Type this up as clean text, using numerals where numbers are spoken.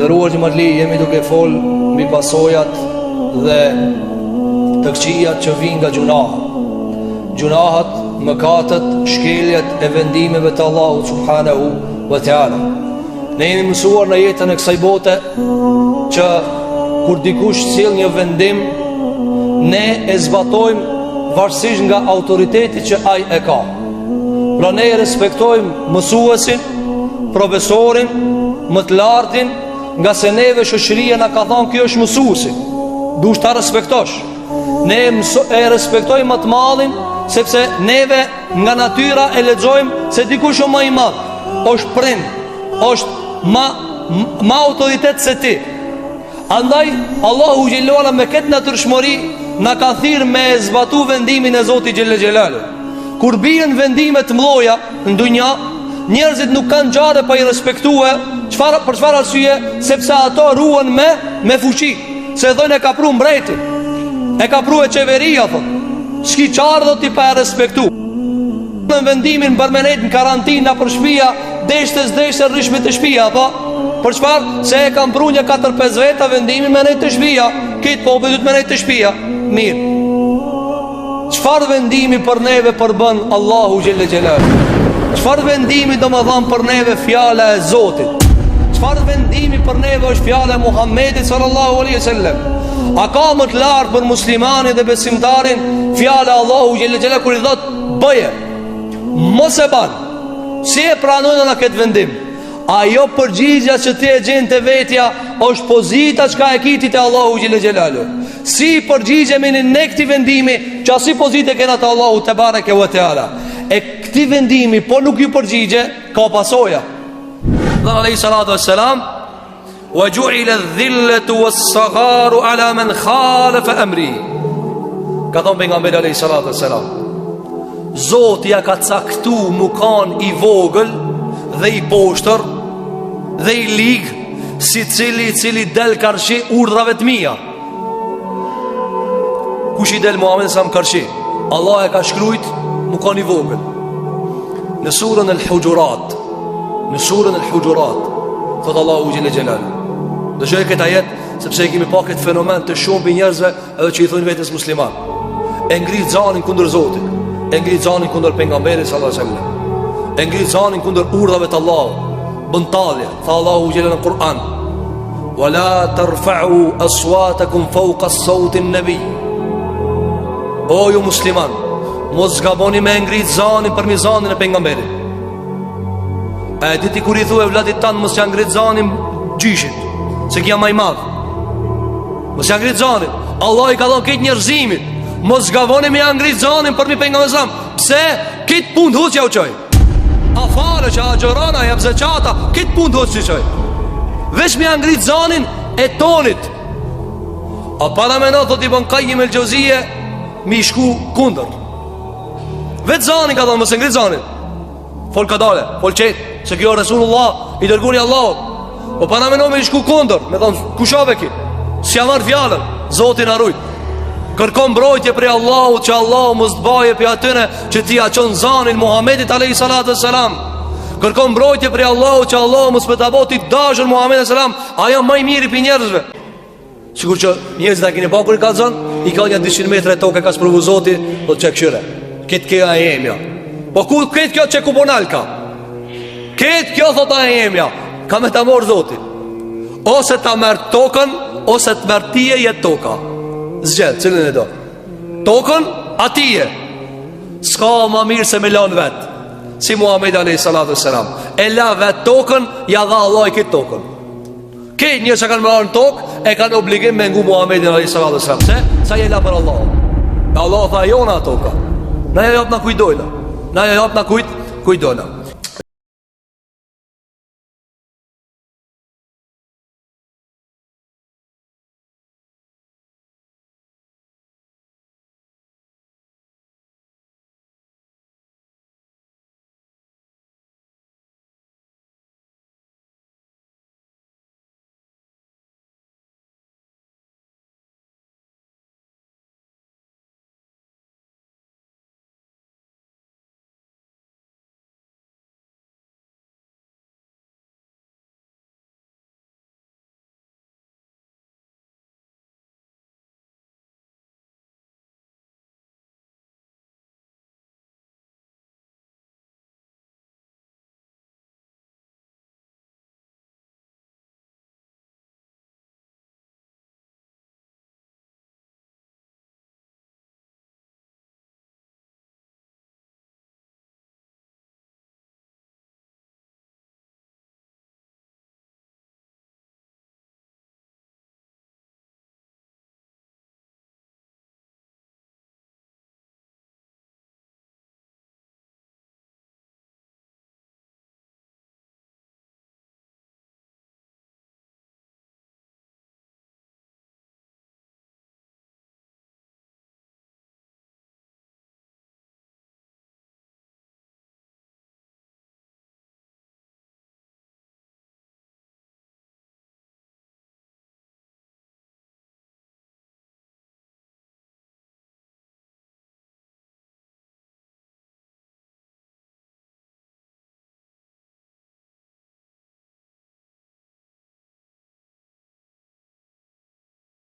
Ndëruar xhamatli, jemi duke fol mbi pasojat dhe të këqijat që vijnë nga gjunahat, mëkatet, shkeljet e vendimeve të Allahut subhanahu wa taala. Ne jemi mësuar në jetën e kësaj bote që kur dikush sjell një vendim, ne e zbatojmë varësisht nga autoriteti që ai e ka. Pra ne respektojmë mësuesin, profesorin, më të lartin, nga se neve shoqëria na ka thonë kjo është mësuesi, duhet ta respektosh. Ne e respektojmë më të madhin, sepse neve nga natyra e lexojmë se dikush është më i madh, është prind, është ma autoritet se ti. Andaj Allahu xhallahu ala me këtë natyrshmëri na ka thirrë me zbatu vendimin e Zotit xhelle xhelalu. Kur bien vendime të mëdha në dunja, njerëzit nuk kanë gjarë pa i respektue. Për çfarë arsye? Sepse ato ruhen me fuqi. Se thonë e ka pru mbretin, e ka pru e qeveria, thonë. S'ki qarë do t'i pa e respektu. Në vendimin bërmenet në karantina për shpia, deshtes rrishme të shpia, po. Për çfarë? Se e kam pru një 4-5 veta vendimin me nejt të shpia. Kitë po përdut me nejt të shpia. Mirë. Çfarë vendimi për neve përbën Allahu xhelle xhelalu? Çfarë vendimi do më dhamë për neve fjala e Zotit? Çfarë vendimi për neve është fjala e Muhammedit sallallahu alaihi wasallam? A ka më të lartë për muslimanin dhe besimtarin fjala Allahu xhelle xhelalu kur i thot bëje, mos e ban? Si e pranojnë në këtë vendim? Ajo përgjigja që ti e gjen te vetja është pozita çka e kiti te Allahu xhelle xhelalu. Si përgjigjemi në këtë vendimi, që si pozitë kena te Allahu te bareke ve teala. E këti vendimi, po nuk ju përgjigje, ka pasoja. Dhe alayhi salatu wassalam, wa ju'ila adh-dhillatu was-sagharu ala man khalafa amri. Ka thonë pejgamberi alayhi salatu wassalam, Zoti ja ka caktu mukan i vogël dhe i poshtër dhe i lig, si cili del karshi urdhrave të mia. Kush i del Muhammed sa më karshi? Allah e ka shkrujt mukan i vogël. Në surën al-Hujurat, thot Allahu xhelle xhelalu. Dëshoj këtë ajet sepse kemi pa këtë fenomen të shumë për njerëzve edhe që i thonë vetes musliman. E ngrit zanin kundër Zotit, e ngrit zanin kundër pejgamberit sallallahu alaihi wasallam, e ngrit zanin kundër urdhave të Allahut. Bën tallje, tha Allahu xhelle në Kur'an: "Wala tarfa'u aswatakum fawqa as-sawti an-nabi." O ju musliman, mos zgaboni me ngrit zanin për mizanin e pejgamberit. E diti kur i thue vladit tanë, mos janë ngrit zanin gjyshit, se kja ma i madhë. Mos janë ngrit zanin. Allah i ka dhënë këtë njerëzimit, mos zgaboni me janë ngrit zanin për mi pejgamberin. Pse? Këtë punë huq ja u qoj. A fare që a gjorana, jep zeqata, këtë punë huq që qoj. Vesh me janë ngrit zanin e tonit. A para me në, thot i bën Qayyim el-Jauziyje, mi shku kundër. Vetë zanin ka thonë, mëse ngrit zanin. Fol ka dale, fol qetë, se kjo Resulullah, i dërguri Allahot. Po pana me me i shku kondër, me thonë, kushave ki? Si ja marrë fjallën, Zotin arrujt. Kërkom brojtje prej Allahut, që Allahut mos të baje për atyne që ti a qënë zanin Muhammedit alayhi salatu wassalam. Kërkom brojtje prej Allahut, që Allahut mos për të abotit dashën Muhammedit sallam. Ajo maj miri për njerëzve. Sikur që njerëzit a kini pa kur i ka zonë, i ka një 200 metre toke ka sprovu Zotit, do të që këshyre. Këtë këja e jemja. Po ku këtë kjo që kuponal ka? Këtë kjo thota e jemja, ka me ta morë Zotit. Ose ta merë tokën, ose të merë tije jetë toka. Zgjedh, cilën e do? Tokën, atije. Ska ma mirë se me lanë vetë. Si Muhammed a.s. E la vetë tokën, ja dha Allah i këtë tokën. Këtë njërë që kanë më lanë tokë, e kanë obligim me ngu Muhammed a.s. Se? Sa je la për Allah. Allah tha jona toka. Na ja japë na kujdojna. Na ja japë na kujdojna.